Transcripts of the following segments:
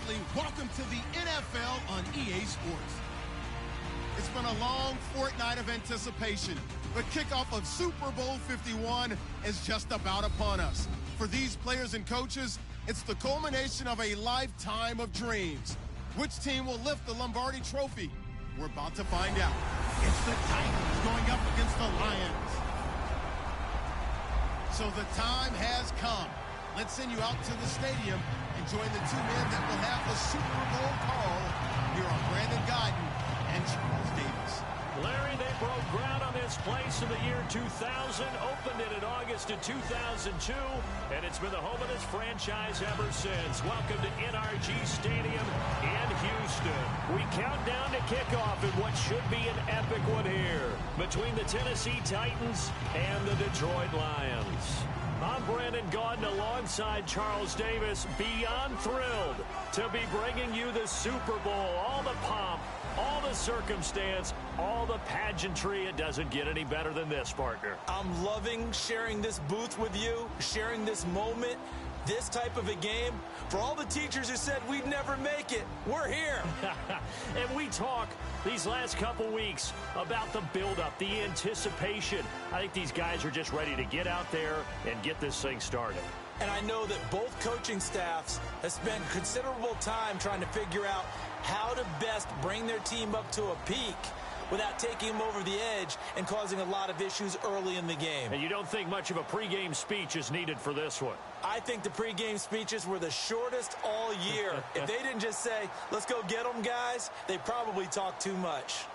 family, welcome to the NFL on EA Sports. It's been a long fortnight of anticipation. The kickoff of Super Bowl 51 is just about upon us. For these players and coaches, it's the culmination of a lifetime of dreams. Which team will lift the Lombardi Trophy? We're about to find out. It's the Titans going up against the Lions. So the time has come. Let's send you out to the stadium and join the two men that will have the Super Bowl call. Here are Brandon Gaudin and Charles Davis. Larry, they broke ground on this place in the year 2000, opened it in August of 2002, and it's been the home of this franchise ever since. Welcome to NRG Stadium in Houston. We count down to kickoff in what should be an epic one here between the Tennessee Titans and the Detroit Lions. I'm Brandon Gaudin alongside Charles Davis, beyond thrilled to be bringing you the Super Bowl. All the pomp, all the circumstance, all the pageantry. It doesn't get any better than this, partner. I'm loving sharing this booth with you, sharing this moment, this type of a game. For all the teachers who said we'd never make it, we're here. And we talk these last couple weeks about the build-up, the anticipation. I think these guys are just ready to get out there and get this thing started. And I know that both coaching staffs have spent considerable time trying to figure out how to best bring their team up to a peak without taking them over the edge and causing a lot of issues early in the game. And you don't think much of a pregame speech is needed for this one? I think the pregame speeches were the shortest all year. If they didn't just say, let's go get them, guys, they probably talked too much.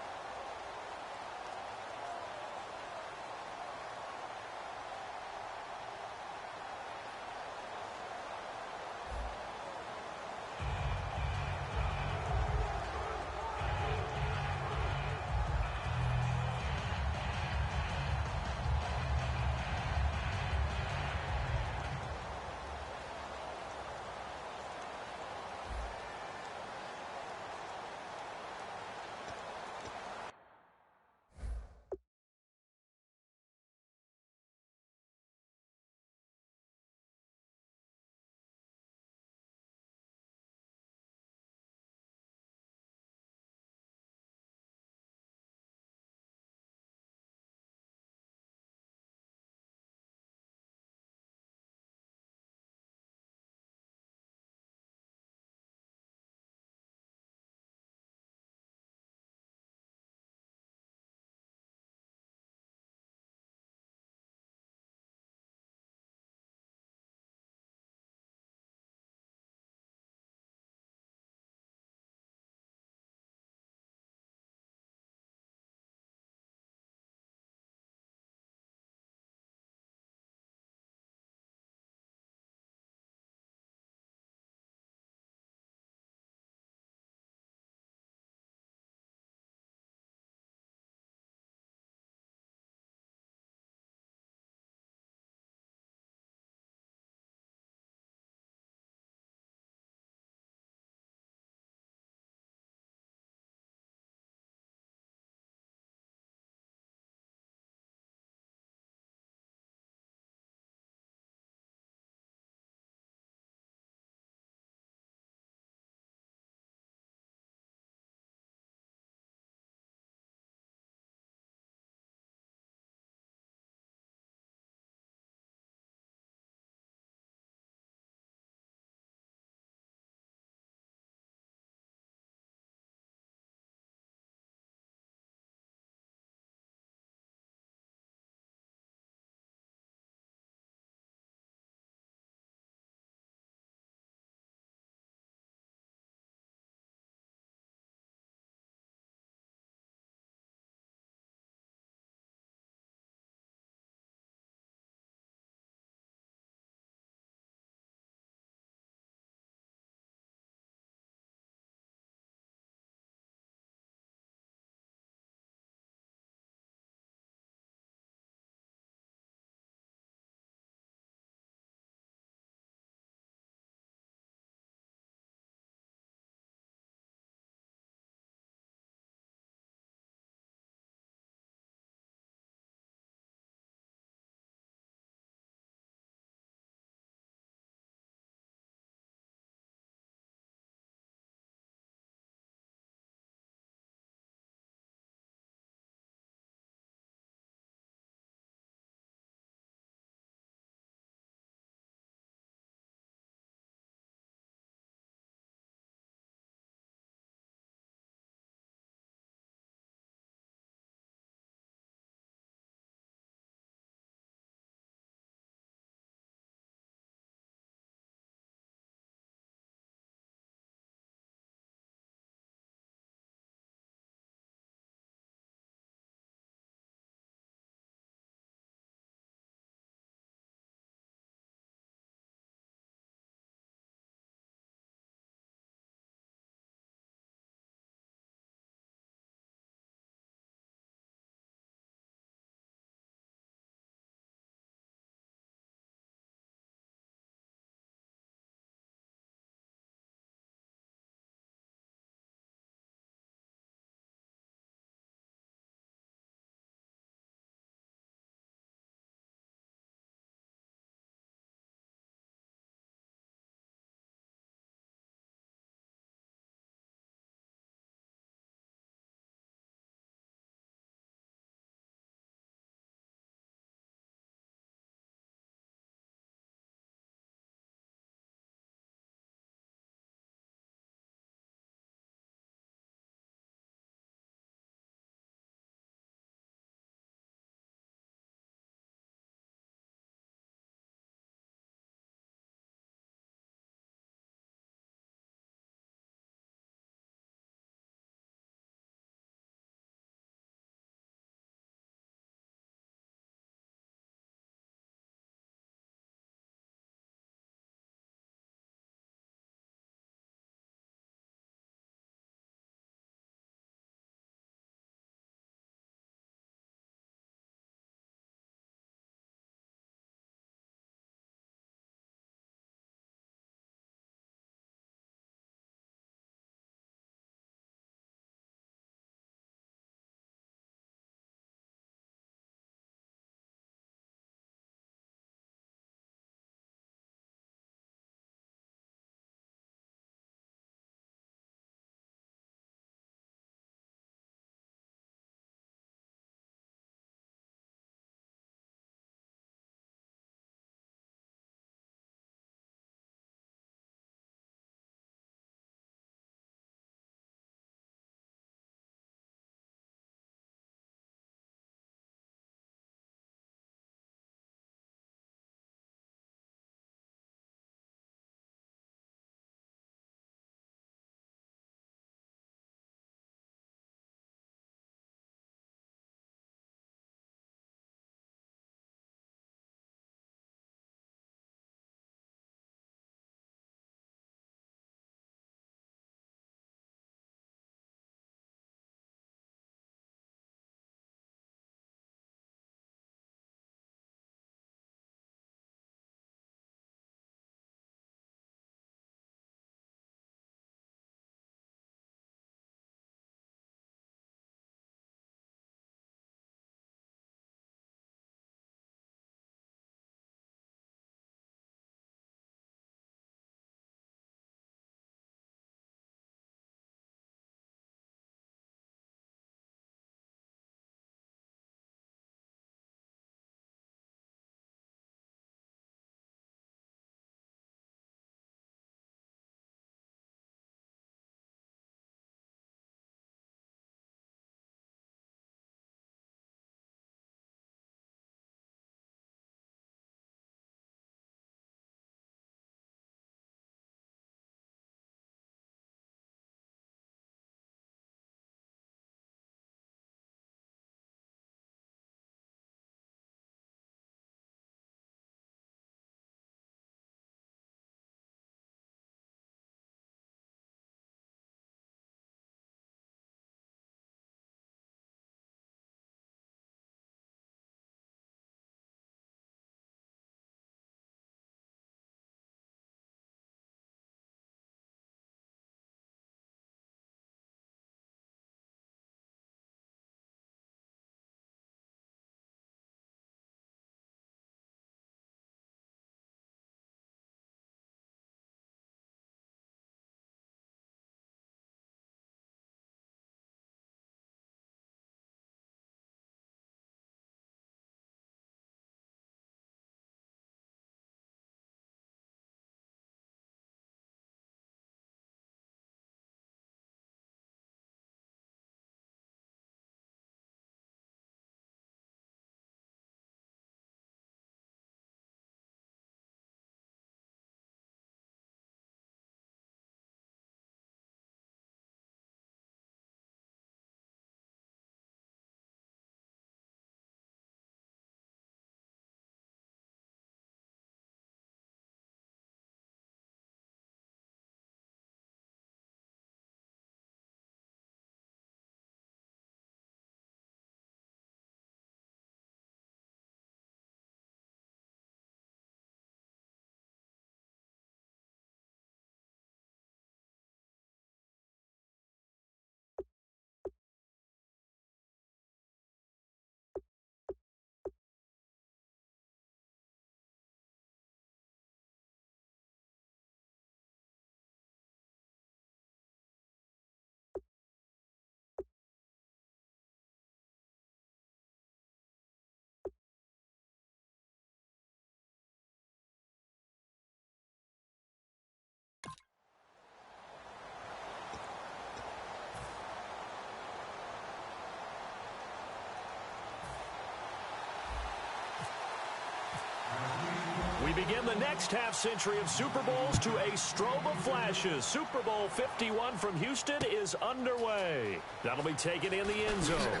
begin the next half-century of Super Bowls to a strobe of flashes. Super Bowl 51 from Houston is underway. That'll be taken in the end zone.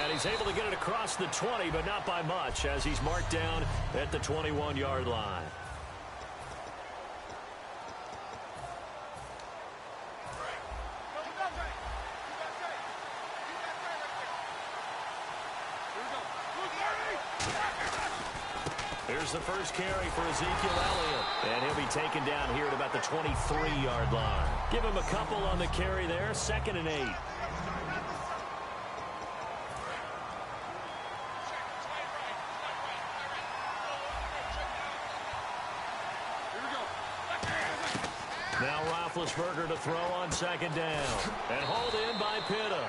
And he's able to get it across the 20, but not by much, as he's marked down at the 21-yard line. Here's the first carry for Ezekiel Elliott. And he'll be taken down here at about the 23-yard line. Give him a couple on the carry there. 2nd and 8. Now Roethlisberger to throw on 2nd down. And hauled in by Pitta.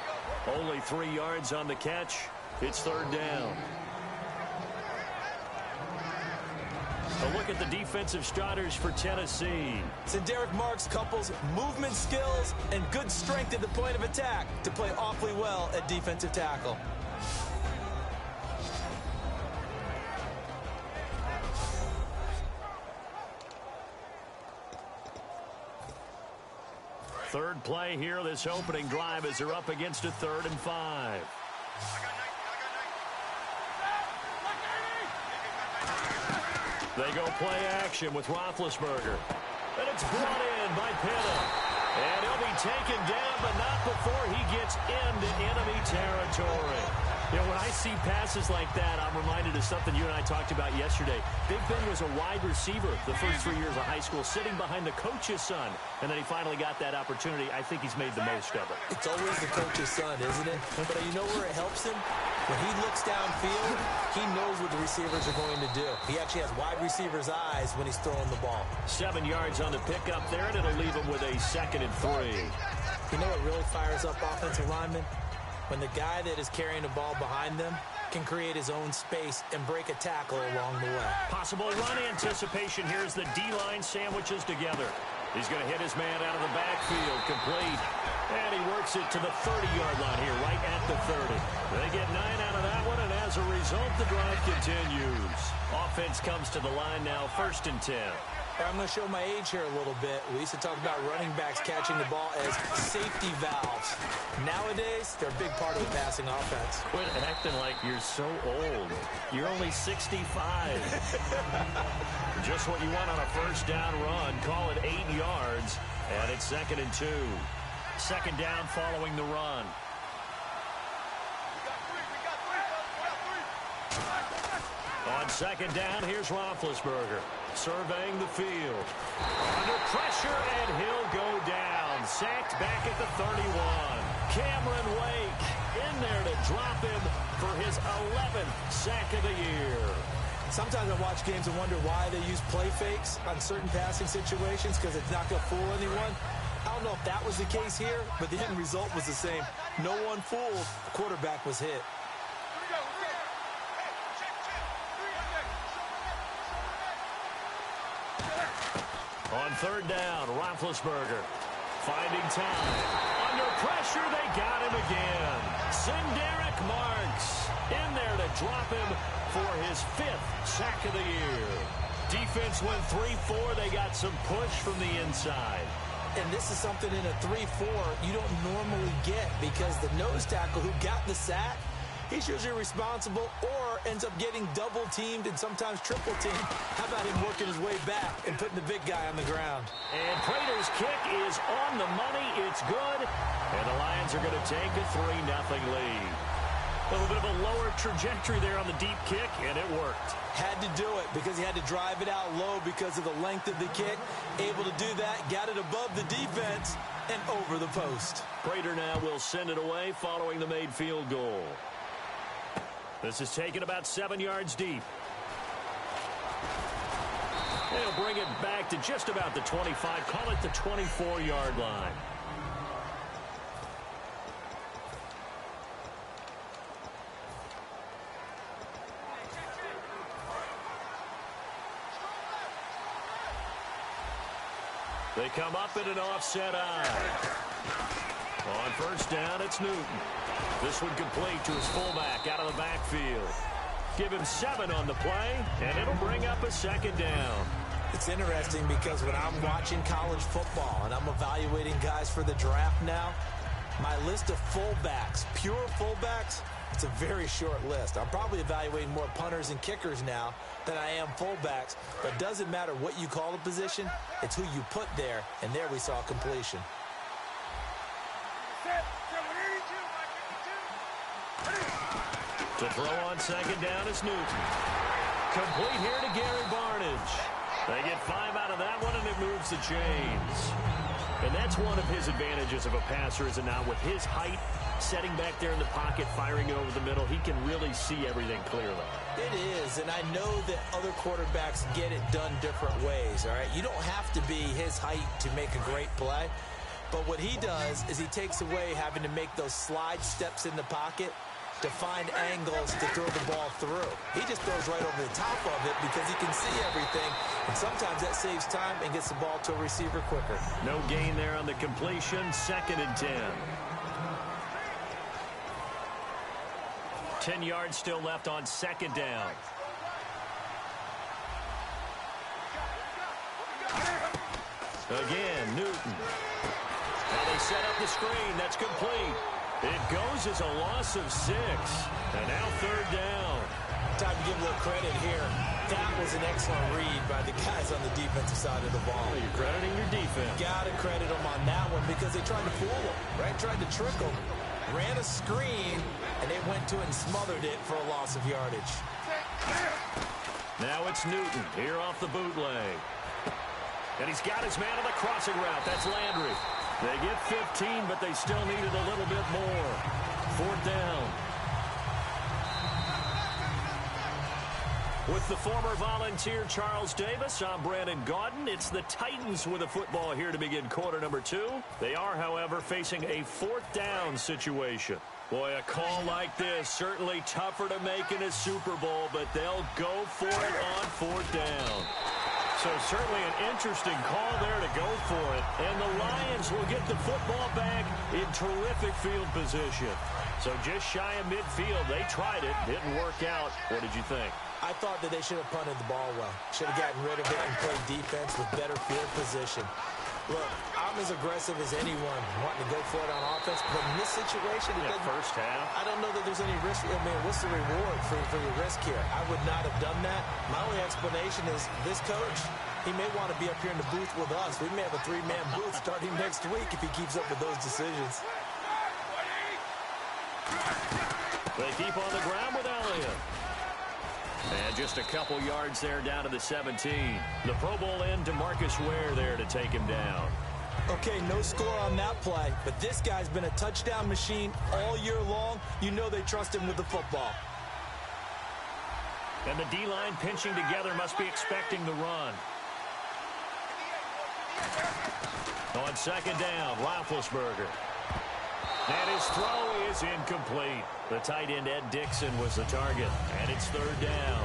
Only 3 yards on the catch. It's 3rd down. A look at the defensive starters for Tennessee. So Derek Marks couples movement skills and good strength at the point of attack to play awfully well at defensive tackle. Third play here, this opening drive, as they're up against a 3rd and 5. They go play action with Roethlisberger. And it's brought in by Pitta. And he'll be taken down, but not before he gets into enemy territory. You know, when I see passes like that, I'm reminded of something you and I talked about yesterday. Big Ben was a wide receiver the first 3 years of high school, sitting behind the coach's son. And then he finally got that opportunity. I think he's made the most of it. It's always the coach's son, isn't it? But you know where it helps him? When he looks downfield, he knows what the receivers are going to do. He actually has wide receivers' eyes when he's throwing the ball. 7 yards on the pickup there, and it'll leave him with a 2nd and 3. You know what really fires up offensive linemen? When the guy that is carrying the ball behind them can create his own space and break a tackle along the way. Possible run anticipation here as the D-line sandwiches together. He's going to hit his man out of the backfield, complete. And he works it to the 30-yard line here, right at the 30. They get 9 out of that one, and as a result, the drive continues. Offense comes to the line now, 1st and 10. I'm going to show my age here a little bit. We used to talk about running backs catching the ball as safety valves. Nowadays, they're a big part of the passing offense. Quit acting like you're so old. You're only 65. Just what you want on a 1st down run. Call it 8 yards, and it's 2nd and 2. 2nd down following the run. On 2nd down, here's Roethlisberger surveying the field. Under pressure, and he'll go down. Sacked back at the 31. Cameron Wake in there to drop him for his 11th sack of the year. Sometimes I watch games and wonder why they use play fakes on certain passing situations, because it's not going to fool anyone. I don't know if that was the case here, but the end result was the same. No one fooled. The quarterback was hit. On 3rd down, Roethlisberger finding time. Under pressure, they got him again. Derek Marks in there to drop him for his 5th sack of the year. Defense went 3-4. They got some push from the inside. And this is something in a 3-4 you don't normally get, because the nose tackle who got the sack, he's usually responsible or ends up getting double-teamed and sometimes triple-teamed. How about him working his way back and putting the big guy on the ground? And Prater's kick is on the money. It's good. And the Lions are going to take a 3-0 lead. A little bit of a lower trajectory there on the deep kick, and it worked. Had to do it because he had to drive it out low because of the length of the kick. Able to do that, got it above the defense and over the post. Prater now will send it away following the made field goal. This is taken about 7 yards deep. They'll bring it back to just about the 25. Call it the 24-yard line. They come up in an offset eye. On 1st down, it's Newton. This one complete to his fullback out of the backfield. Give him 7 on the play, and it'll bring up a second down. It's interesting because when I'm watching college football and I'm evaluating guys for the draft now, my list of fullbacks, pure fullbacks, it's a very short list. I'm probably evaluating more punters and kickers now than I am fullbacks, but it doesn't matter what you call the position, it's who you put there, and there we saw completion. To throw on second down is Newton. Complete here to Gary Barnidge. They get 5 out of that one, and it moves the chains. And that's one of his advantages of a passer, is it not? With his height, setting back there in the pocket, firing it over the middle, he can really see everything clearly. It is, and I know that other quarterbacks get it done different ways, all right? You don't have to be his height to make a great play, but what he does is he takes away having to make those slide steps in the pocket to find angles to throw the ball through. He just throws right over the top of it because he can see everything, and sometimes that saves time and gets the ball to a receiver quicker. No gain there on the completion, 2nd and 10. 10 yards still left on 2nd down. Again, Newton. Now they set up the screen. That's complete. It goes as a loss of 6. And now 3rd down. Time to give a little credit here. That was an excellent read by the guys on the defensive side of the ball. Well, you're crediting your defense. Got to credit them on that one because they tried to fool them, right? Tried to trick them. Ran a screen, and they went to it and smothered it for a loss of yardage. Now it's Newton here off the bootleg. And he's got his man on the crossing route. That's Landry. They get 15, but they still needed a little bit more. 4th down. With the former Volunteer Charles Davis, I'm Brandon Gaudin. It's the Titans with a football here to begin quarter number 2. They are, however, facing a 4th down situation. Boy, a call like this, certainly tougher to make in a Super Bowl, but they'll go for it on 4th down. So certainly an interesting call there to go for it. And the Lions will get the football back in terrific field position. So just shy of midfield. They tried it. Didn't work out. What did you think? I thought that they should have punted the ball well. Should have gotten rid of it and played defense with better field position. Look, I'm as aggressive as anyone wanting to go for it on offense, but in this situation, first half, I don't know that there's any risk. I mean, what's the reward for your risk here? I would not have done that. My only explanation is this coach, he may want to be up here in the booth with us. We may have a 3-man booth starting next week if he keeps up with those decisions. They keep on the ground with Elliott. And just a couple yards there down to the 17. The Pro Bowl end, DeMarcus Ware there to take him down. Okay, no score on that play, but this guy's been a touchdown machine all year long. You know they trust him with the football. And the D-line pinching together must be expecting the run. On 2nd down, Roethlisberger. And his throw is incomplete. The tight end, Ed Dixon, was the target. And it's 3rd down.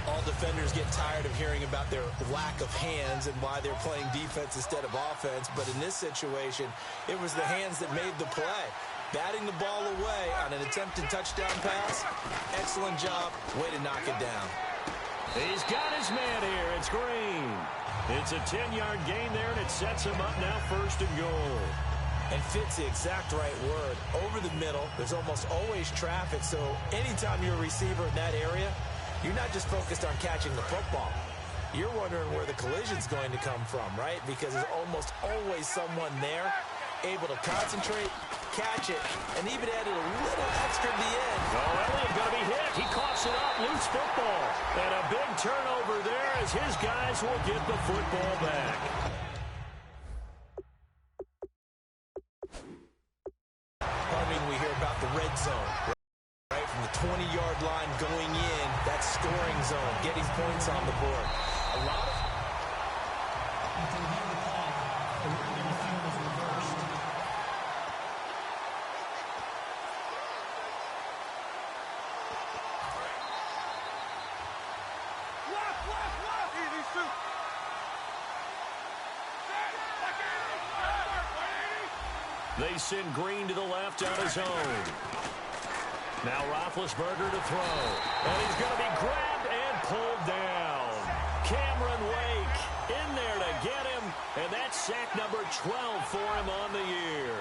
All defenders get tired of hearing about their lack of hands and why they're playing defense instead of offense. But in this situation, it was the hands that made the play. Batting the ball away on an attempted touchdown pass. Excellent job. Way to knock it down. He's got his man here. It's Green. It's a 10-yard gain there, and it sets him up now 1st and goal. And fits the exact right word. Over the middle, there's almost always traffic, so anytime you're a receiver in that area, you're not just focused on catching the football. You're wondering where the collision's going to come from, right? Because there's almost always someone there able to concentrate, catch it, and even added a little extra at the end. Oh, Elliott going to be hit. He coughs it up, loose football. And a big turnover there as his guys will get the football back. We hear about the red zone, right from the 20-yard line going in, that scoring zone, getting points on the board. A lot of They send Green to the left on his own. Now Roethlisberger to throw. And he's going to be grabbed and pulled down. Cameron Wake in there to get him. And that's sack number 12 for him on the year.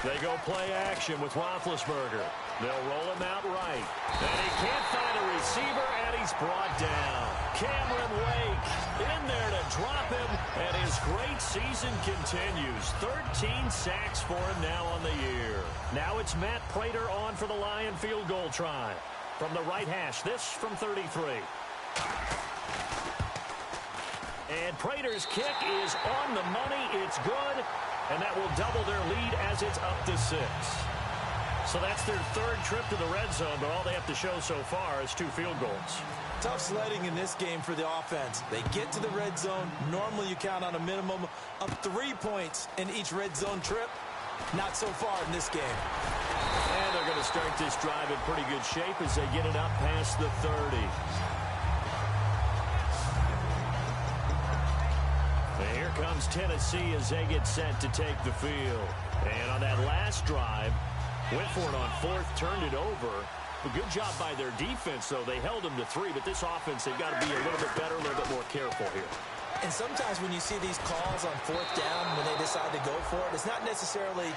They go play action with Roethlisberger. They'll roll him out right. And he can't find a receiver, and he's brought down. Cameron Wake in there to drop him, and his great season continues. 13 sacks for him now on the year. Now it's Matt Prater on for the Lion field goal try. From the right hash, this from 33. And Prater's kick is on the money. It's good. And that will double their lead as it's up to 6. So that's their third trip to the red zone, but all they have to show so far is 2 field goals. Tough sledding in this game for the offense. They get to the red zone. Normally you count on a minimum of 3 points in each red zone trip. Not so far in this game. And they're going to start this drive in pretty good shape as they get it up past the 30. Here comes Tennessee as they get set to take the field. And on that last drive, went for it on 4th, turned it over. A good job by their defense, though. They held them to 3, but this offense, they've got to be a little bit better, a little bit more careful here. And sometimes when you see these calls on 4th down, when they decide to go for it, it's not necessarily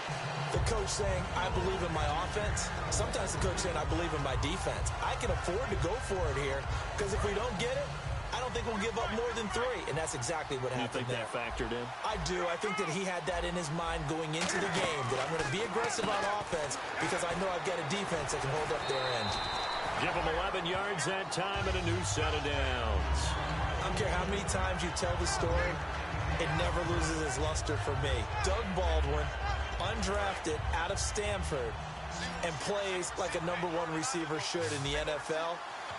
the coach saying, I believe in my offense. Sometimes the coach saying, I believe in my defense. I can afford to go for it here because if we don't get it, I don't think we'll give up more than 3, and that's exactly what happened there. You think that factored in? I do. I think that he had that in his mind going into the game, that I'm going to be aggressive on offense because I know I've got a defense that can hold up their end. Give him 11 yards that time and a new set of downs. I don't care how many times you tell the story, it never loses its luster for me. Doug Baldwin, undrafted out of Stanford, and plays like a #1 receiver should in the NFL.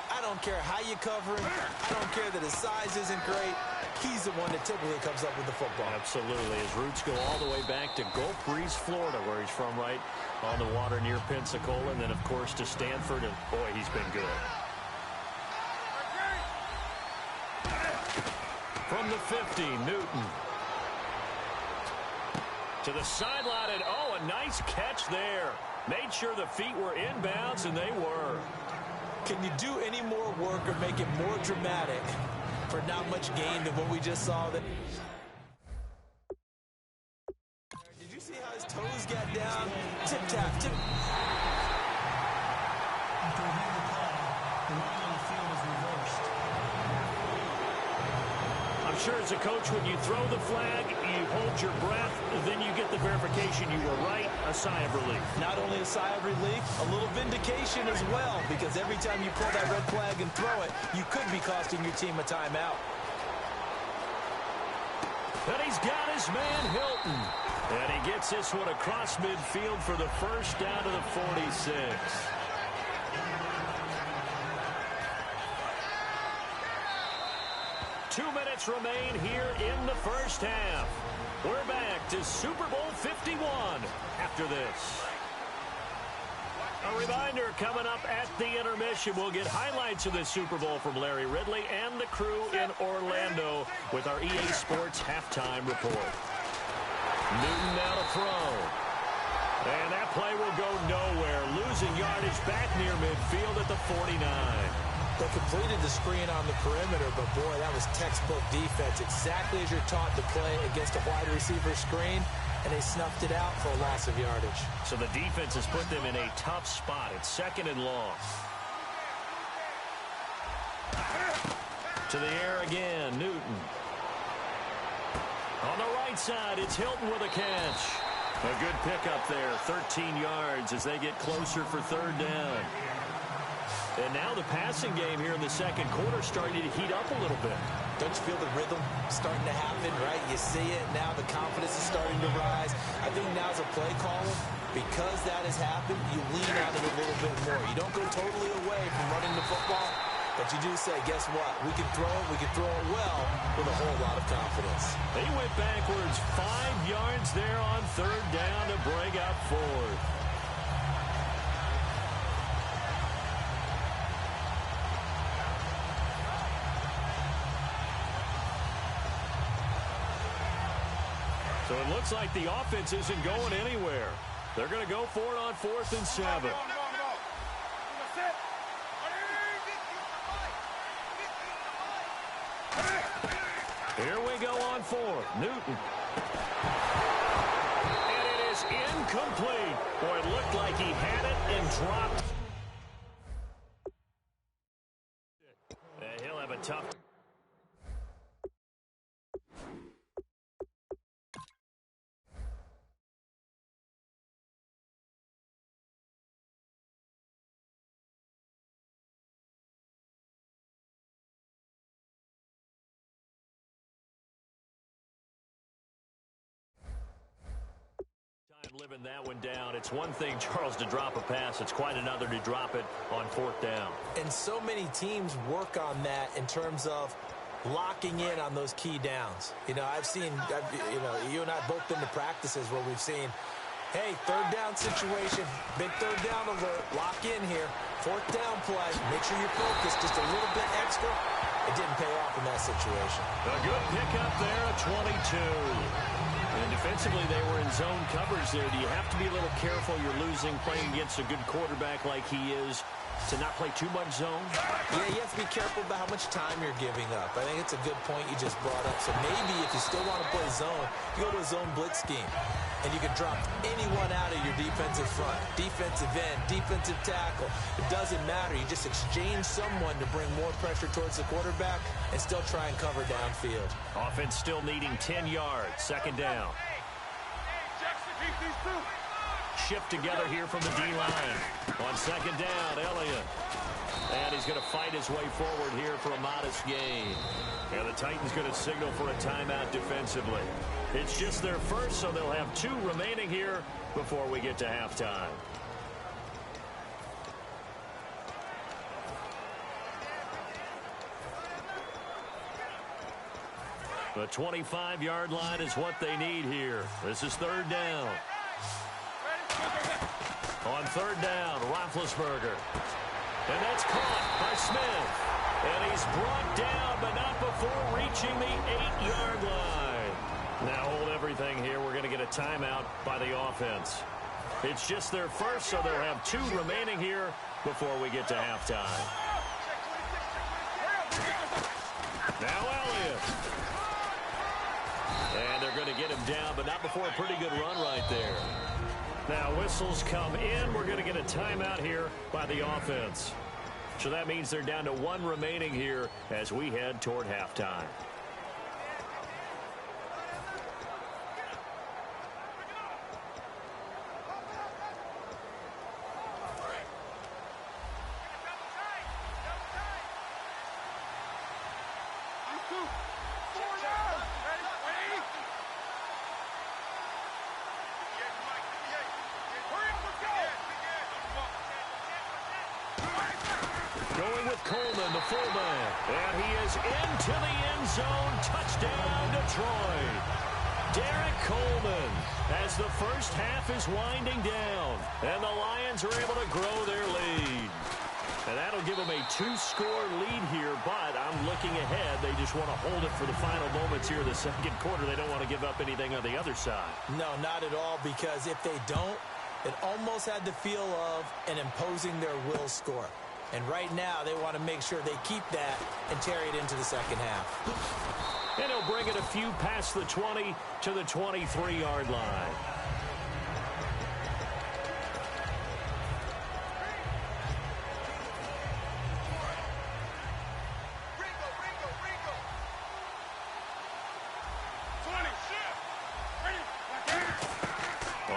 I don't care how you cover him. I don't care that his size isn't great. He's the one that typically comes up with the football. Absolutely. His roots go all the way back to Gulf Breeze, Florida, where he's from, right on the water near Pensacola. And then, of course, to Stanford. And, boy, he's been good. From the 50, Newton. To the sideline. And, oh, a nice catch there. Made sure the feet were inbounds, and they were. Can you do any more work or make it more dramatic for not much gain than what we just saw? Did you see how his toes got down? Tip-tap, tip. I'm sure as a coach, when you throw the flag, you hold your breath, then you get the verification you were right, a sigh of relief. Not only a sigh of relief, a little vindication as well, because every time you pull that red flag and throw it, you could be costing your team a timeout. And he's got his man, Hilton. And he gets this one across midfield for the first down to the 46. 2 minutes remain here in the first half. We're back to Super Bowl 51 after this. A reminder, coming up at the intermission, we'll get highlights of this Super Bowl from Larry Ridley and the crew in Orlando with our EA Sports halftime report. Newton now to throw. And that play will go nowhere. Losing yardage back near midfield at the 49. They completed the screen on the perimeter, but boy, that was textbook defense. Exactly as you're taught to play against a wide receiver screen, and they snuffed it out for a loss of yardage. So the defense has put them in a tough spot. It's 2nd and long. To the air again, Newton. On the right side, it's Hilton with a catch. A good pickup there, 13 yards as they get closer for 3rd down. And now the passing game here in the second quarter starting to heat up a little bit. Don't you feel the rhythm starting to happen, right? You see it now. The confidence is starting to rise. I think now as a play caller, because that has happened, you lean on it a little bit more. You don't go totally away from running the football, but you do say, guess what? We can throw it. We can throw it well with a whole lot of confidence. They went backwards 5 yards there on 3rd down to bring up 4th. So it looks like the offense isn't going anywhere. They're going to go for it on 4th and 7. Here we go on 4th. Newton. And it is incomplete. Boy, it looked like he had it and dropped. He'll have a tough. Living that one down. It's one thing, Charles, to drop a pass. It's quite another to drop it on 4th down. And so many teams work on that in terms of locking in on those key downs. I've seen, you and I both been to practices where we've seen, hey, 3rd down situation, big 3rd down alert, lock in here, 4th down play, make sure you're focused just a little bit extra. It didn't pay off in that situation. A good pickup there at 22. And defensively, they were in zone coverage there. Do you have to be a little careful? You're losing playing against a good quarterback like he is to not play too much zone? Yeah, you have to be careful about how much time you're giving up. I think it's a good point you just brought up. So maybe if you still want to play zone, you go to a zone blitz scheme. And you can drop anyone out of your defensive front, defensive end, defensive tackle. It doesn't matter. You just exchange someone to bring more pressure towards the quarterback and still try and cover downfield. Offense still needing 10 yards. 2nd down. Shift together here from the D-line. On 2nd down, Elliott. And he's going to fight his way forward here for a modest gain. And the Titans going to signal for a timeout defensively. It's just their first, so they'll have 2 remaining here before we get to halftime. The 25-yard line is what they need here. This is 3rd down. On 3rd down, Roethlisberger. And that's caught by Smith. And he's brought down, but not before reaching the 8-yard line. Now hold everything here. We're going to get a timeout by the offense. It's just their first, so they'll have 2 remaining here before we get to halftime. Now Elliott. And they're going to get him down, but not before a pretty good run right there. Now whistles come in. We're going to get a timeout here by the offense. So that means they're down to 1 remaining here as we head toward halftime. Going with Coleman, the fullback. And he is into the end zone. Touchdown, Detroit. Derek Coleman as the first half is winding down. And the Lions are able to grow their lead. And that'll give them a 2-score lead here, but I'm looking ahead. They just want to hold it for the final moments here in the 2nd quarter. They don't want to give up anything on the other side. No, not at all, because if they don't, it almost had the feel of an imposing their will score. And right now, they want to make sure they keep that and carry it into the 2nd half. And he'll bring it a few past the 20 to the 23-yard line.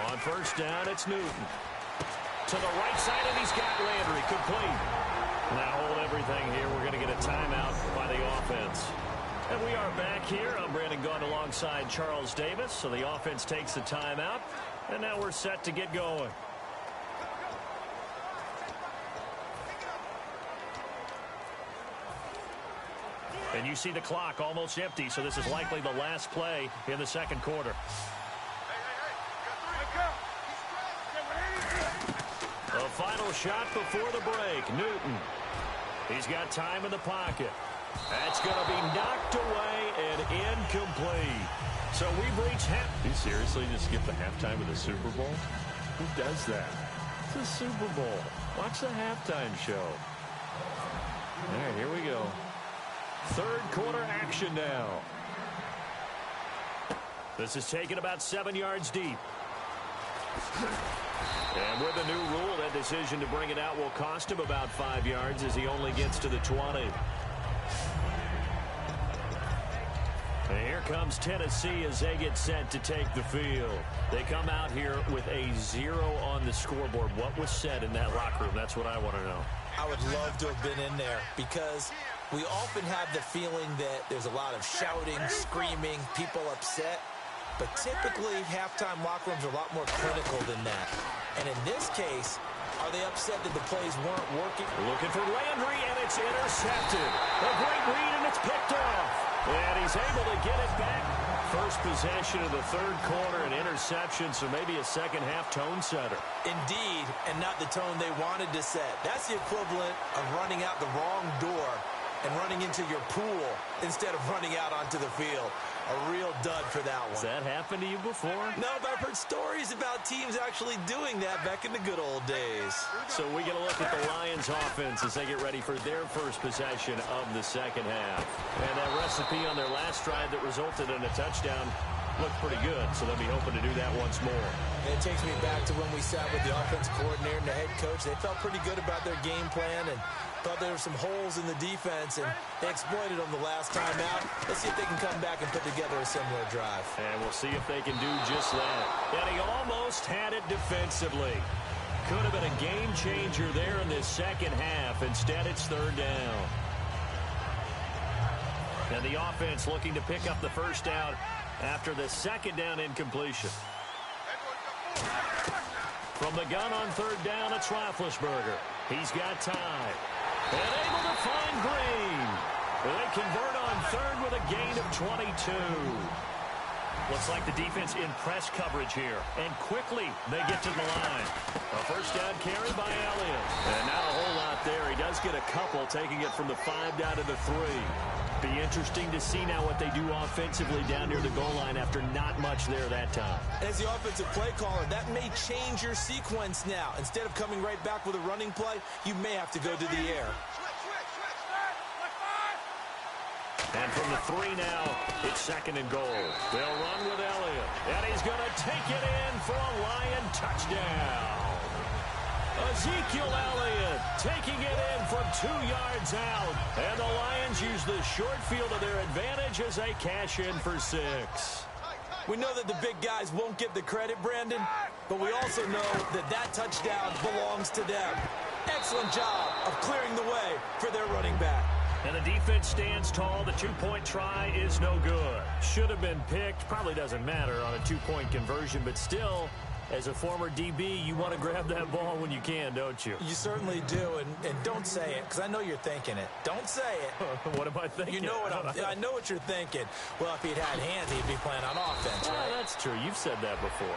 On 1st down, it's Newton. To the right side, and he's got Landry. Complete. Now hold everything here. We're going to get a timeout by the offense. And we are back here. I'm Brandon Gaudin alongside Charles Davis. So the offense takes a timeout. And now we're set to get going. And you see the clock almost empty. So this is likely the last play in the 2nd quarter. A final shot before the break. Newton. He's got time in the pocket. That's going to be knocked away and incomplete. So we've reached half. You seriously just skip the halftime of the Super Bowl? Who does that? It's the Super Bowl. Watch the halftime show. All right, here we go. Third quarter action now. This is taken about 7 yards deep. And with the new rule, that decision to bring it out will cost him about 5 yards as he only gets to the 20. And here comes Tennessee as they get set to take the field. They come out here with a 0 on the scoreboard. What was said in that locker room? That's what I want to know. I would love to have been in there because we often have the feeling that there's a lot of shouting, screaming, people upset. But typically, halftime locker rooms are a lot more clinical than that. And in this case, are they upset that the plays weren't working? Looking for Landry, and it's intercepted. A great read, and it's picked off. And he's able to get it back. First possession of the third quarter, an interception, so maybe a second-half tone setter. Indeed, and not the tone they wanted to set. That's the equivalent of running out the wrong door and running into your pool instead of running out onto the field. A real dud for that one. Has that happened to you before? No, but I've heard stories about teams actually doing that back in the good old days. So we get a look at the Lions offense as they get ready for their first possession of the second half. And that recipe on their last drive that resulted in a touchdown looked pretty good, so they'll be hoping to do that once more. And it takes me back to when we sat with the offense coordinator and the head coach. They felt pretty good about their game plan and thought there were some holes in the defense, and they exploited them the last time out. Let's see if they can come back and put together a similar drive. And we'll see if they can do just that. And he almost had it defensively. Could have been a game changer there in this second half. Instead, it's third down. And the offense looking to pick up the first down after the second down incompletion. From the gun on third down, it's Roethlisberger. He's got time. And able to find Green. They convert on third with a gain of 22. Looks like the defense in press coverage here. And quickly they get to the line. A first down carry by Elliott. And not a whole lot there. He does get a couple, taking it from the 5 down to the 3. Be interesting to see now what they do offensively down near the goal line after not much there that time. As the offensive play caller, that may change your sequence now. Instead of coming right back with a running play, you may have to go to the air. And from the 3 now, it's second and goal. They'll run with Elliott. And he's going to take it in for a Lion touchdown. Ezekiel Elliott taking it in from 2 yards out. And the Lions use the short field to their advantage as they cash in for 6. We know that the big guys won't get the credit, Brandon, but we also know that that touchdown belongs to them. Excellent job of clearing the way for their running back. And the defense stands tall. The 2-point try is no good. Should have been picked. Probably doesn't matter on a 2-point conversion, but still, as a former DB, you want to grab that ball when you can, don't you? You certainly do, and don't say it, because I know you're thinking it. Don't say it. What am I thinking? You know what I know what you're thinking. Well, if he'd had hands, he'd be playing on offense, right? Oh, that's true. You've said that before.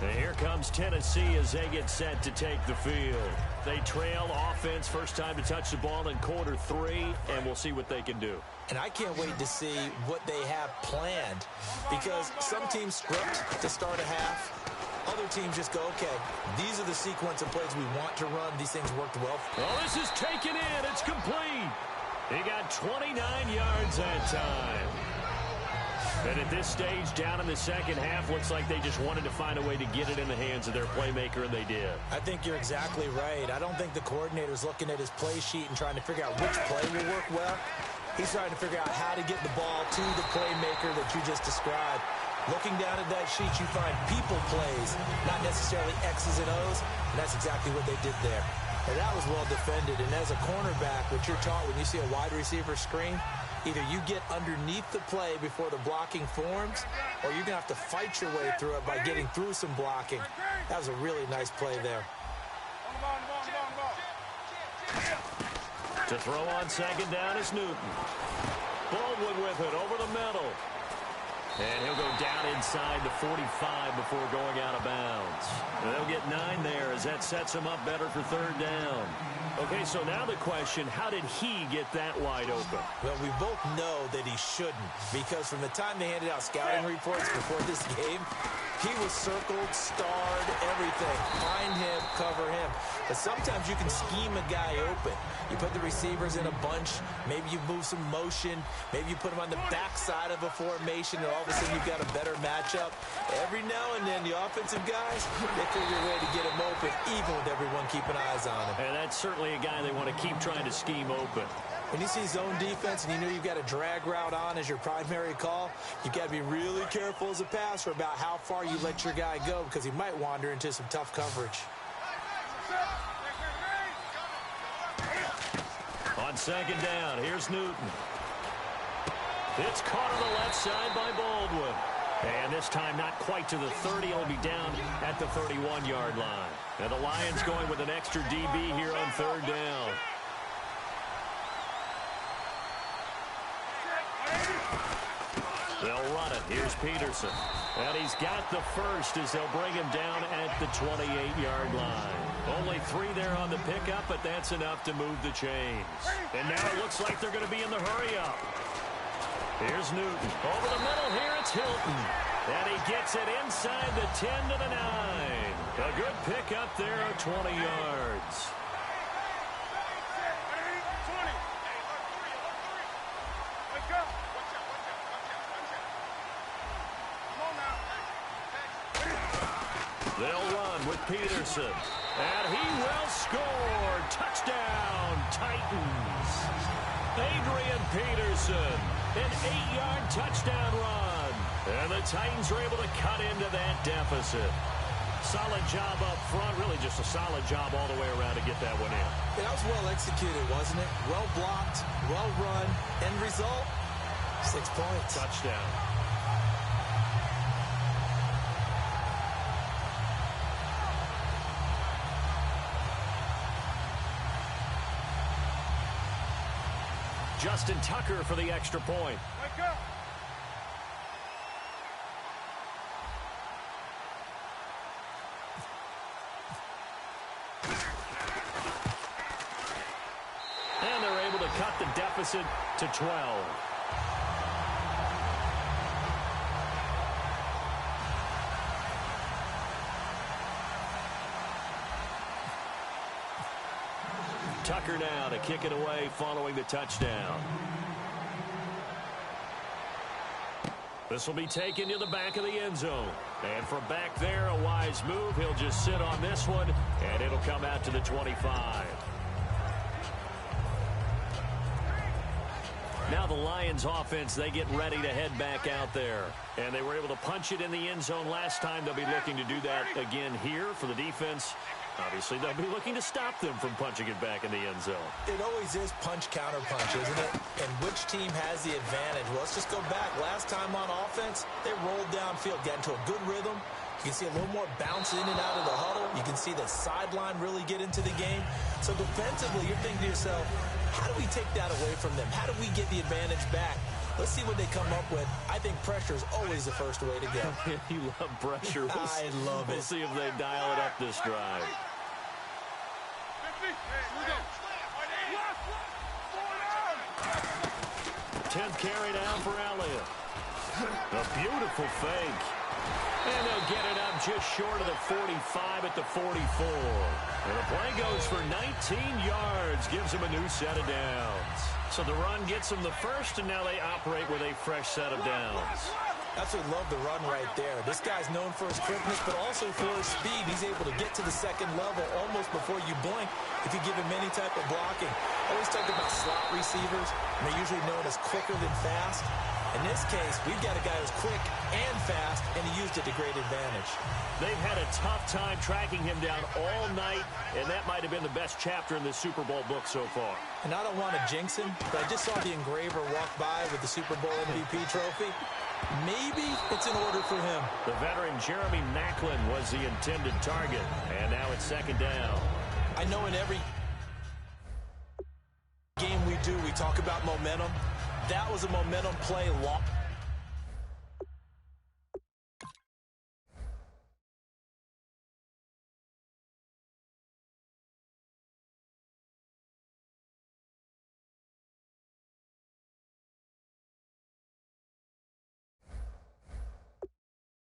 And here comes Tennessee as they get set to take the field. They trail offense, first time to touch the ball in quarter 3, and we'll see what they can do. And I can't wait to see what they have planned, because some teams script to start a half. Other teams just go, okay, these are the sequence of plays we want to run. These things worked well. Well, this is taken in. It's complete. He got 29 yards that time. And at this stage, down in the second half, looks like they just wanted to find a way to get it in the hands of their playmaker, and they did. I think you're exactly right. I don't think the coordinator's looking at his play sheet and trying to figure out which play will work well. He's trying to figure out how to get the ball to the playmaker that you just described. Looking down at that sheet, you find people plays, not necessarily X's and O's, and that's exactly what they did there. And that was well defended, and as a cornerback, what you're taught when you see a wide receiver screen, either you get underneath the play before the blocking forms, or you're going to have to fight your way through it by getting through some blocking. That was a really nice play there. To throw on second down is Newton. Baldwin with it over the middle. And he'll go down inside the 45 before going out of bounds. And they'll get 9 there as that sets him up better for third down. Okay, so now the question, how did he get that wide open? Well, we both know that he shouldn't, because from the time they handed out scouting reports before this game, he was circled, starred, everything. Find him, cover him. But sometimes you can scheme a guy open. You put the receivers in a bunch. Maybe you move some motion. Maybe you put them on the backside of a formation, and all of a sudden you've got a better matchup. Every now and then, the offensive guys, they figure a way to get him open, even with everyone keeping eyes on him. And that's certainly a guy they want to keep trying to scheme open. When you see zone defense and you know you've got a drag route on as your primary call, you've got to be really careful as a passer about how far you let your guy go, because he might wander into some tough coverage. On second down, here's Newton. It's caught on the left side by Baldwin. And this time not quite to the 30. He'll be down at the 31-yard line. And the Lions going with an extra DB here on third down. They'll run it. Here's Peterson. And he's got the first as they'll bring him down at the 28-yard line. Only 3 there on the pickup, but that's enough to move the chains. And now it looks like they're going to be in the hurry-up. Here's Newton. Over the middle here, it's Hilton. And he gets it inside the 10 to the 9. A good pickup there of 20 yards. They'll run with Peterson. And he will score. Touchdown, Titans. Adrian Peterson, an 8-yard touchdown run. And the Titans are able to cut into that deficit. Solid job up front. Really just a solid job all the way around to get that one in. Yeah, that was well executed, wasn't it? Well blocked, well run. End result, 6 points. Touchdown. Justin Tucker for the extra point. Wake up. And they're able to cut the deficit to 12. Tucker now to kick it away following the touchdown. This will be taken to the back of the end zone. And from back there, a wise move. He'll just sit on this one, and it'll come out to the 25. Now the Lions offense, they get ready to head back out there. And they were able to punch it in the end zone last time. They'll be looking to do that again here for the defense. Obviously, they'll be looking to stop them from punching it back in the end zone. It always is punch-counter-punch, isn't it? And which team has the advantage? Well, let's just go back. Last time on offense, they rolled downfield, got into a good rhythm. You can see a little more bounce in and out of the huddle. You can see the sideline really get into the game. So defensively, you're thinking to yourself, how do we take that away from them? How do we get the advantage back? Let's see what they come up with. I think pressure is always the first way to go. You love pressure. I love it. We'll see if they dial it up this drive. 10th carry down for Elliott. A beautiful fake. And they'll get it up just short of the 45 at the 44. And the play goes for 19 yards, gives them a new set of downs. So the run gets them the first, and now they operate with a fresh set of downs. That's what I love the run right there. This guy's known for his quickness, but also for his speed. He's able to get to the second level almost before you blink if you give him any type of blocking. I always talk about slot receivers, and they're usually known as quicker than fast. In this case, we've got a guy who's quick and fast, and he used it to great advantage. They've had a tough time tracking him down all night, and that might have been the best chapter in the Super Bowl book so far. And I don't want to jinx him, but I just saw the engraver walk by with the Super Bowl MVP trophy. Maybe it's in order for him. The veteran Jeremy Maclin was the intended target, and now it's second down. I know in every game we do, we talk about momentum. That was a momentum play.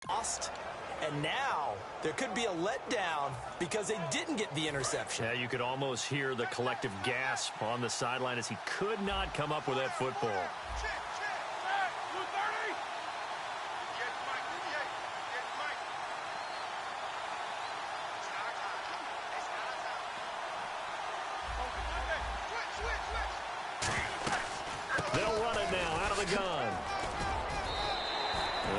lost. And now there could be a letdown because they didn't get the interception. Yeah, you could almost hear the collective gasp on the sideline as he could not come up with that football. They'll run it now out of the gun.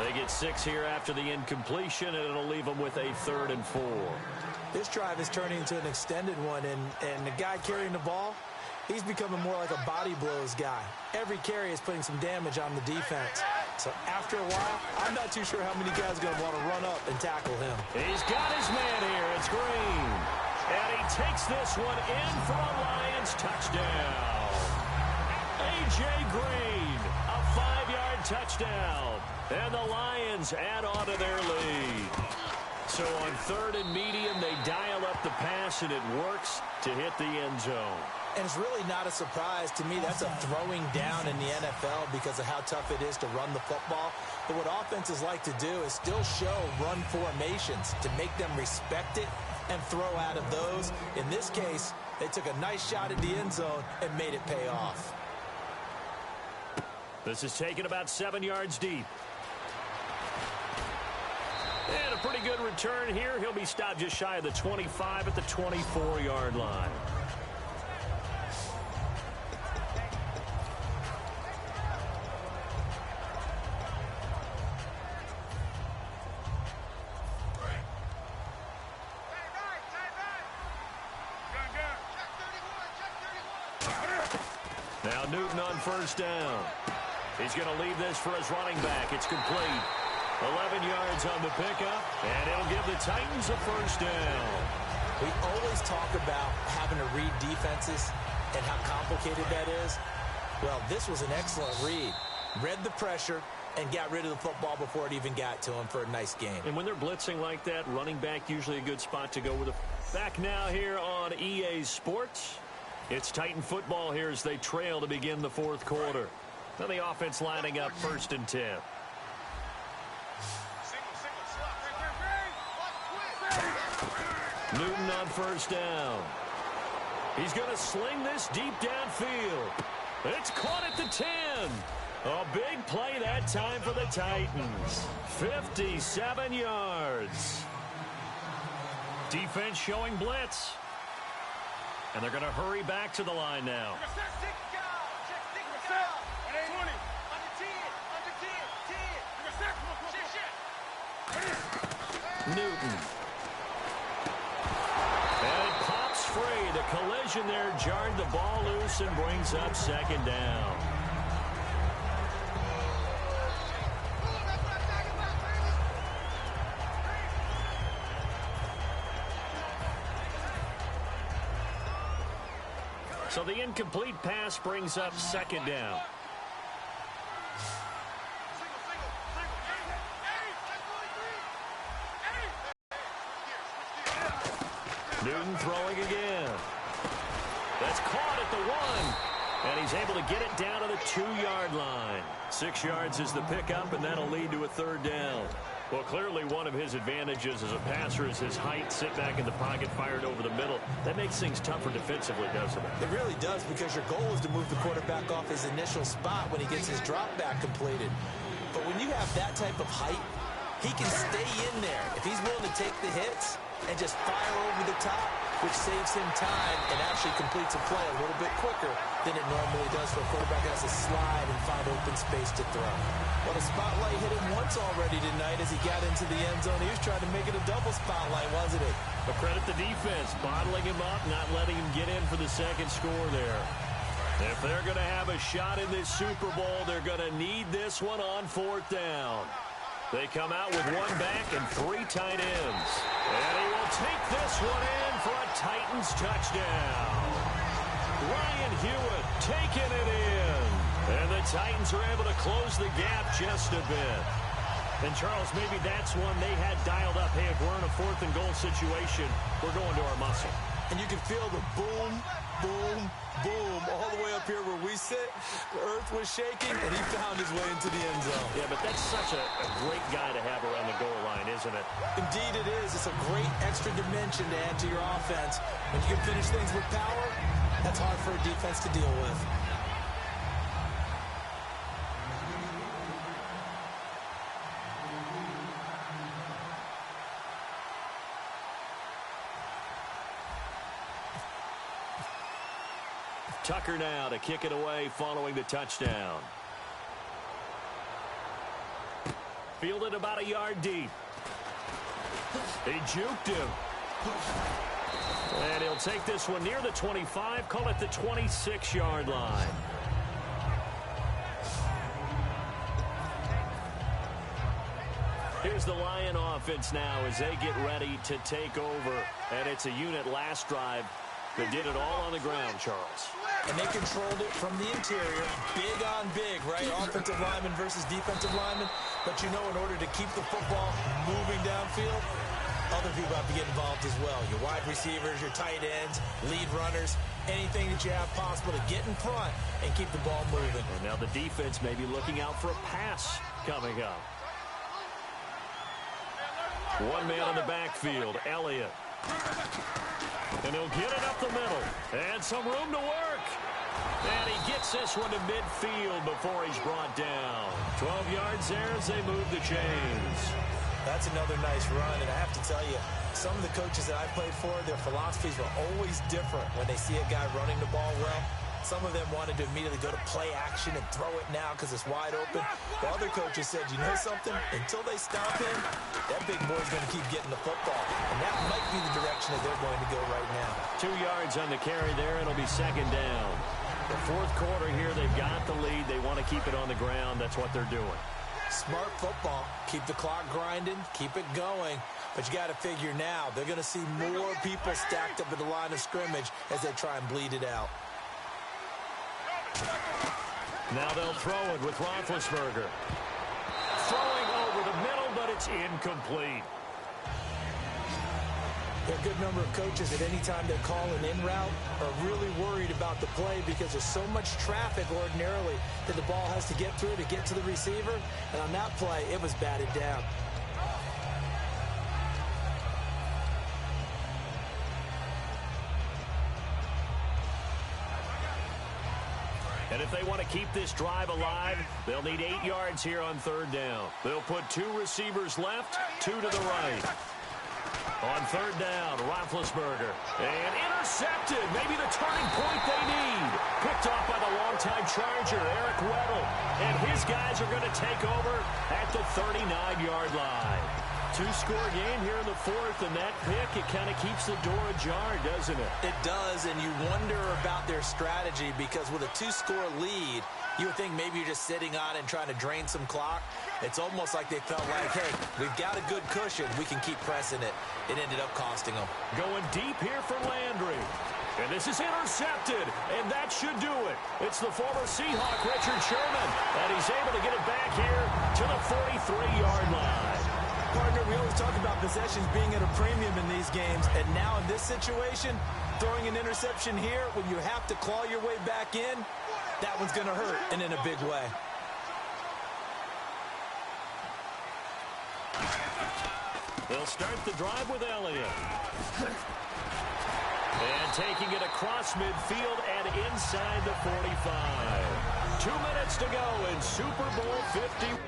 They get 6 here after the incompletion, and it'll leave them with a 3rd and 4. This drive is turning into an extended one, and the guy carrying the ball, he's becoming more like a body blows guy. Every carry is putting some damage on the defense. So after a while, I'm not too sure how many guys are going to want to run up and tackle him. He's got his man here. It's Green. And he takes this one in for a Lions touchdown. A.J. Green, a 5-yard touchdown. And the Lions add on to their lead. So on 3rd and medium, they dial up the pass, and it works to hit the end zone. And it's really not a surprise to me. That's a throwing down in the NFL because of how tough it is to run the football. But what offenses like to do is still show run formations to make them respect it and throw out of those. In this case, they took a nice shot at the end zone and made it pay off. This is taken about 7 yards deep. And a pretty good return here. He'll be stopped just shy of the 25 at the 24-yard line. Now Newton on 1st down. He's going to leave this for his running back. It's complete. 11 yards on the pickup, and it'll give the Titans a 1st down. We always talk about having to read defenses and how complicated that is. Well, this was an excellent read. Read the pressure and got rid of the football before it even got to him for a nice game. And when they're blitzing like that, running back usually a good spot to go with. Back now here on EA Sports. It's Titan football here as they trail to begin the 4th quarter. Now the offense lining up 1st and 10. Newton on 1st down. He's going to sling this deep downfield. It's caught at the 10. A big play that time for the Titans. 57 yards. Defense showing blitz. And they're going to hurry back to the line now. Newton. And it pops free. The collision there jarred the ball loose and brings up 2nd down. So the incomplete pass brings up 2nd down. Newton throwing again. That's caught at the 1. And he's able to get it down to the 2-yard line. 6 yards is the pickup, and that'll lead to a 3rd down. Well, clearly one of his advantages as a passer is his height. Sit back in the pocket, fired over the middle. That makes things tougher defensively, doesn't it? It really does, because your goal is to move the quarterback off his initial spot when he gets his drop back completed. But when you have that type of height, he can stay in there if he's willing to take the hits and just fire over the top, which saves him time and actually completes a play a little bit quicker than it normally does for a quarterback that has to slide and find open space to throw. Well, the spotlight hit him once already tonight as he got into the end zone. He was trying to make it a double spotlight, wasn't it? But credit the defense, bottling him up, not letting him get in for the 2nd score there. If they're going to have a shot in this Super Bowl, they're going to need this one on 4th down. They come out with 1 back and 3 tight ends. And he will take this one in for a Titans touchdown. Ryan Hewitt taking it in. And the Titans are able to close the gap just a bit. And, Charles, maybe that's one they had dialed up. Hey, if we're in a 4th and goal situation, we're going to our muscle. And you can feel the boom boom, boom, all the way up here where we sit. The earth was shaking, and he found his way into the end zone. Yeah, but that's such a great guy to have around the goal line, isn't it? Indeed it is. It's a great extra dimension to add to your offense. When you can finish things with power, that's hard for a defense to deal with. Tucker now to kick it away following the touchdown. Fielded about a yard deep. He juked him. And he'll take this one near the 25, call it the 26-yard line. Here's the Lion offense now as they get ready to take over. And it's a unit last drive that did it all on the ground, Charles. And they controlled it from the interior. Big on big, right? Offensive lineman versus defensive lineman. But you know, in order to keep the football moving downfield, other people have to get involved as well. Your wide receivers, your tight ends, lead runners, anything that you have possible to get in front and keep the ball moving. And now the defense may be looking out for a pass coming up. One man in the backfield, Elliott. And he'll get it up the middle. And some room to work. And he gets this one to midfield before he's brought down. 12 yards there as they move the chains. That's another nice run. And I have to tell you, some of the coaches that I played for, their philosophies were always different when they see a guy running the ball well. Some of them wanted to immediately go to play action and throw it now because it's wide open. But other coaches said, you know something? Until they stop him, that big boy's going to keep getting the football. And that might be the direction that they're going to go right now. 2 yards on the carry there. It'll be second down. The fourth quarter here, they've got the lead. They want to keep it on the ground. That's what they're doing. Smart football. Keep the clock grinding. Keep it going. But you got to figure now, they're going to see more people stacked up at the line of scrimmage as they try and bleed it out. Now they'll throw it with Roethlisberger. Throwing over the middle, but it's incomplete. There are a good number of coaches at any time they call an in route are really worried about the play because there's so much traffic ordinarily that the ball has to get through to get to the receiver. And on that play, it was batted down. And if they want to keep this drive alive, they'll need 8 yards here on third down. They'll put 2 receivers left, 2 to the right. On third down, Roethlisberger. And intercepted. Maybe the turning point they need. Picked off by the longtime Charger, Eric Weddle. And his guys are going to take over at the 39-yard line. 2-score game here in the fourth, and that pick, it kind of keeps the door ajar, doesn't it? It does, and you wonder about their strategy because with a 2-score lead, you would think maybe you're just sitting on it and trying to drain some clock. It's almost like they felt like, hey, we've got a good cushion. We can keep pressing it. It ended up costing them. Going deep here for Landry. And this is intercepted, and that should do it. It's the former Seahawk, Richard Sherman, and he's able to get it back here to the 43-yard line. Partner, we always talk about possessions being at a premium in these games, and now in this situation, throwing an interception here when you have to claw your way back in, that one's going to hurt, and in a big way. They'll start the drive with Elliott. And taking it across midfield and inside the 45. 2 minutes to go in Super Bowl 50.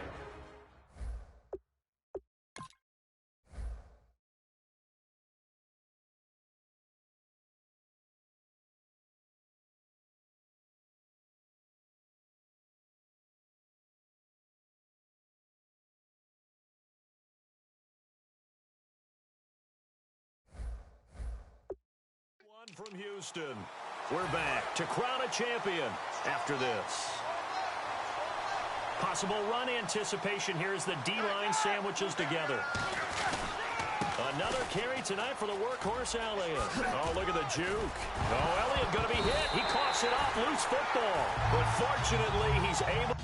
From Houston. We're back to crown a champion after this. Possible run anticipation here as the D-line sandwiches together. Another carry tonight for the workhorse Elliott. Oh, look at the juke. Oh, Elliott going to be hit. He coughs it up. Loose football. But fortunately, he's able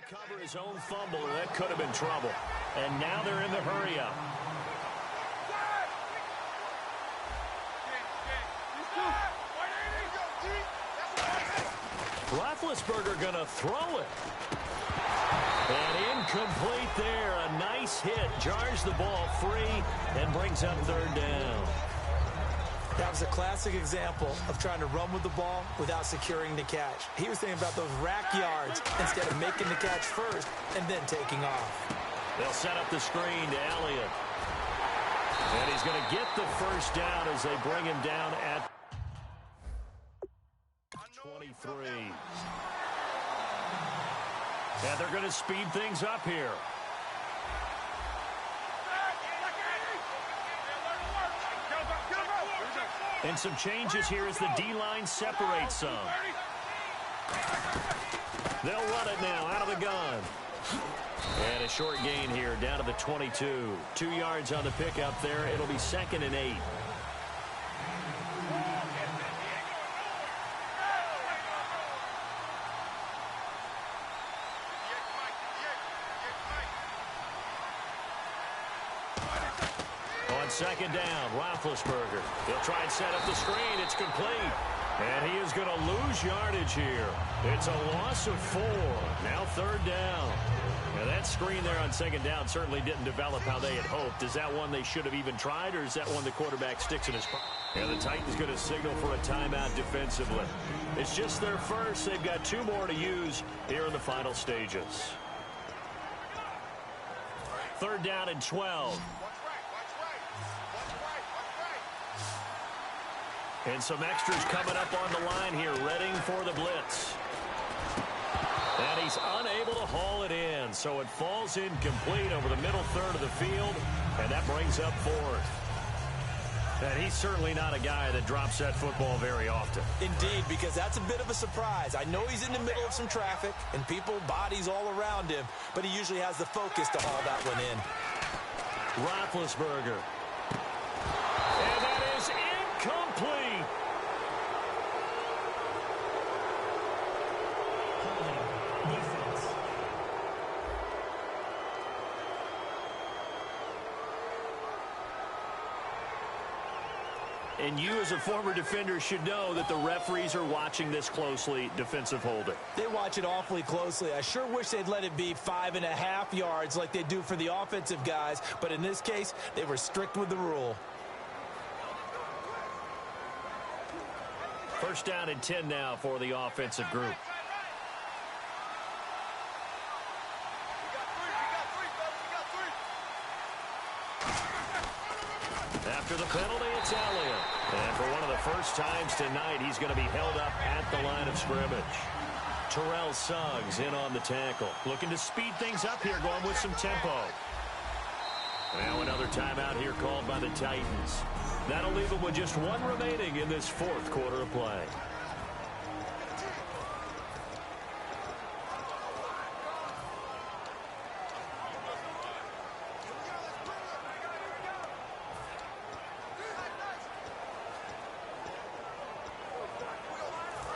recover his own fumble, or that could have been trouble. And now they're in the hurry-up. Roethlisberger going to throw it. And incomplete there. A nice hit. Jars the ball free and brings up third down. That was a classic example of trying to run with the ball without securing the catch. He was thinking about those rack yards instead of making the catch first and then taking off. They'll set up the screen to Elliott. And he's going to get the first down as they bring him down at 23. And they're going to speed things up here. And some changes here as the D-line separates some. They'll run it now out of the gun. And a short gain here down to the 22. 2 yards on the pickup there. It'll be 2nd and 8. On 2nd down, Roethlisberger. He'll try and set up the screen. It's complete. And he is going to lose yardage here. It's a loss of 4. Now 3rd down. Now that screen there on 2nd down certainly didn't develop how they had hoped. Is that one they should have even tried, or is that one the quarterback sticks in his pocket? And the Titans going to signal for a timeout defensively. It's just their first. They've got 2 more to use here in the final stages. 3rd down and 12. And some extras coming up on the line here, readying for the blitz. And he's unable to haul it in, so it falls incomplete over the middle third of the field, and that brings up 4th. And he's certainly not a guy that drops that football very often. Indeed, because that's a bit of a surprise. I know he's in the middle of some traffic and people, bodies all around him, but he usually has the focus to haul that one in. Roethlisberger. And that is incomplete. And you as a former defender should know that the referees are watching this closely, defensive holding. They watch it awfully closely. I sure wish they'd let it be 5.5 yards like they do for the offensive guys, but in this case, they were strict with the rule. 1st down and 10 now for the offensive group. After the penalty, it's Elliott. And for one of the first times tonight, he's going to be held up at the line of scrimmage. Terrell Suggs in on the tackle. Looking to speed things up here, going with some tempo. Now another timeout here called by the Titans. That'll leave them with just 1 remaining in this 4th quarter of play.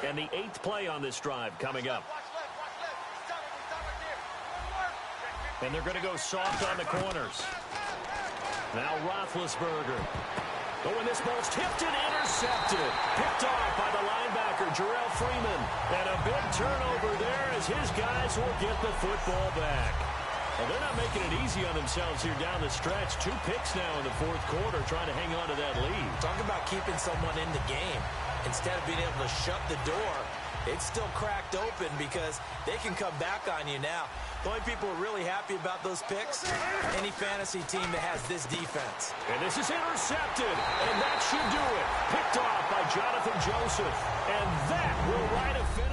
And the 8th play on this drive coming up. And they're going to go soft on the corners. Now Roethlisberger. But when this ball's tipped and intercepted, picked off by the linebacker, Jarrell Freeman. And a big turnover there as his guys will get the football back. Well, they're not making it easy on themselves here down the stretch. 2 picks now in the 4th quarter, trying to hang on to that lead. Talk about keeping someone in the game. Instead of being able to shut the door, it's still cracked open because they can come back on you now. The only people who are really happy about those picks, any fantasy team that has this defense. And this is intercepted, and that should do it. Picked off by Jonathan Joseph. And that will right a finish.